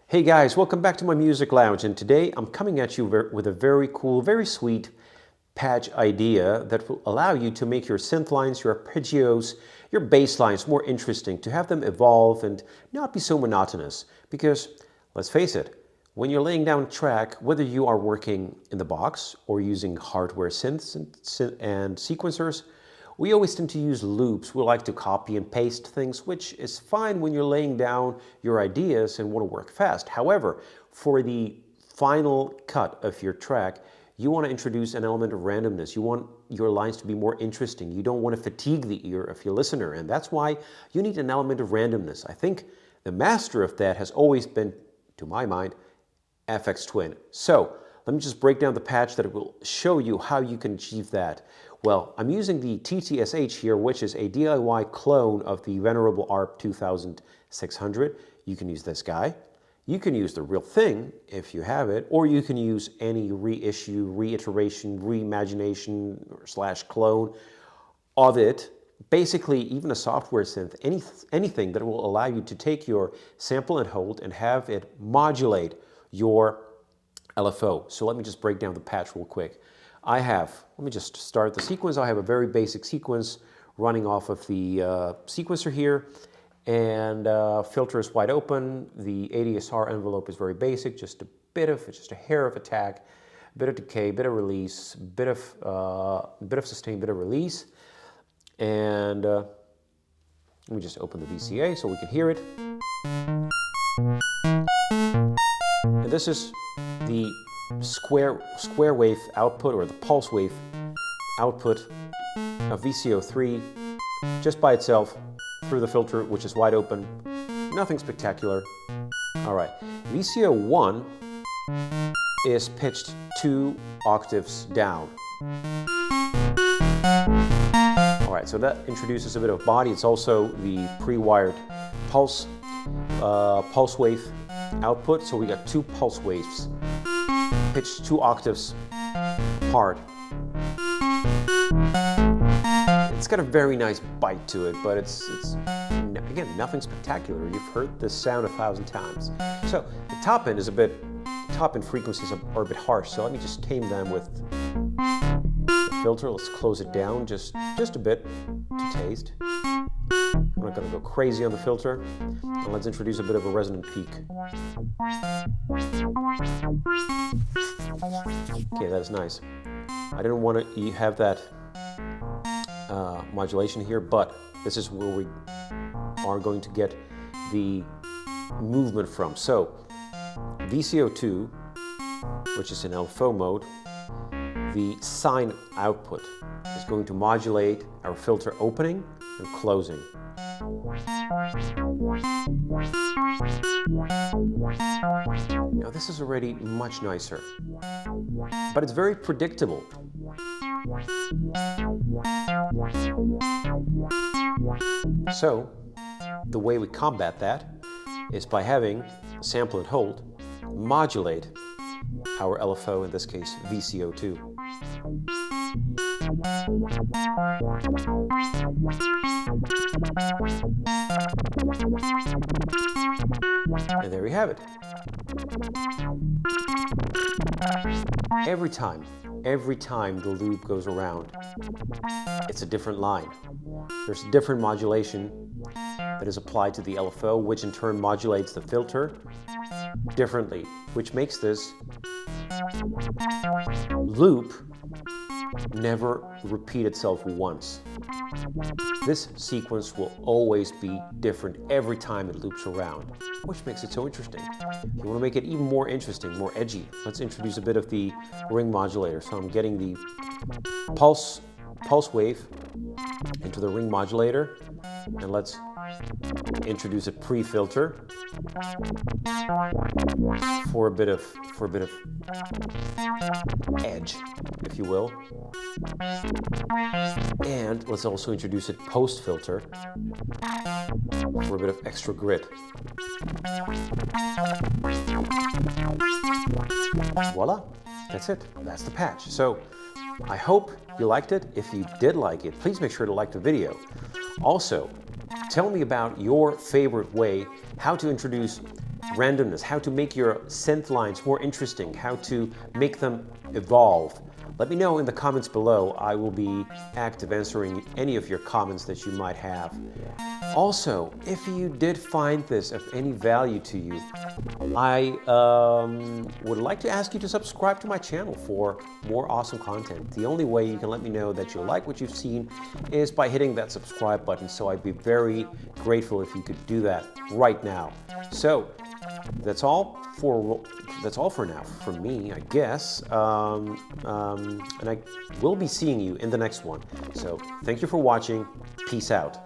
Hey guys, welcome back to my music lounge, and today I'm coming at you with a very cool, very sweet patch idea that will allow you to make your synth lines, your arpeggios, your bass lines more interesting, to have them evolve and not be so monotonous. Because, let's face it, when you're laying down a track, whether you are working in the box or using hardware synths and sequencers, we always tend to use loops. We like to copy and paste things, which is fine when you're laying down your ideas and want to work fast. However, for the final cut of your track, you want to introduce an element of randomness. You want your lines to be more interesting. You don't want to fatigue the ear of your listener, and that's why you need an element of randomness. I think the master of that has always been, to my mind, Aphex Twin. So let me just break down the patch that will show you how you can achieve that. Well, I'm using the TTSH here, which is a DIY clone of the venerable ARP 2600. You can use this guy. You can use the real thing if you have it, or you can use any reissue, reiteration, reimagination, / clone of it. Basically, even a software synth, anything that will allow you to take your sample and hold and have it modulate your LFO. So let me just break down the patch real quick. let me just start the sequence. I have a very basic sequence running off of the sequencer here, and filter is wide open. The ADSR envelope is very basic, just a hair of attack, bit of decay, bit of release, bit of sustain, bit of release. And let me just open the VCA so we can hear it. And this is the square wave output, or the pulse wave output of VCO3 just by itself through the filter, which is wide open. Nothing spectacular. All right, VCO1 is pitched 2 octaves down. All right, so that introduces a bit of body. It's also the pre-wired pulse wave output. So we got 2 pulse waves pitched 2 octaves apart. It's got a very nice bite to it, but it's again, nothing spectacular. You've heard this sound 1,000 times. So the top end frequencies are a bit harsh. So let me just tame them with the filter. Let's close it down just a bit to taste. I'm not going to go crazy on the filter. And let's introduce a bit of a resonant peak. Okay, that is nice. I didn't want to have that modulation here, but this is where we are going to get the movement from. So VCO2, which is in LFO mode, the sine output is going to modulate our filter opening and closing. Now this is already much nicer, but it's very predictable. So the way we combat that is by having sample and hold modulate our LFO, in this case VCO2. And there we have it. Every time the loop goes around, it's a different line. There's a different modulation that is applied to the LFO, which in turn modulates the filter differently, which makes this loop never repeat itself once. This sequence will always be different every time it loops around, which makes it so interesting. If you want to make it even more interesting, more edgy, let's introduce a bit of the ring modulator. So I'm getting the pulse wave into the ring modulator, and let's introduce a pre-filter for a bit of edge, if you will. And let's also introduce a post-filter for a bit of extra grit. Voila, that's it. That's the patch. So I hope you liked it. If you did like it, please make sure to like the video. Also, tell me about your favorite way how to introduce randomness, how to make your synth lines more interesting, how to make them evolve. Let me know in the comments below. I will be active answering any of your comments that you might have. Also, if you did find this of any value to you, I would like to ask you to subscribe to my channel for more awesome content. The only way you can let me know that you like what you've seen is by hitting that subscribe button, so I'd be very grateful if you could do that right now. So that's all for now from me, I guess. And I will be seeing you in the next one. So thank you for watching. Peace out.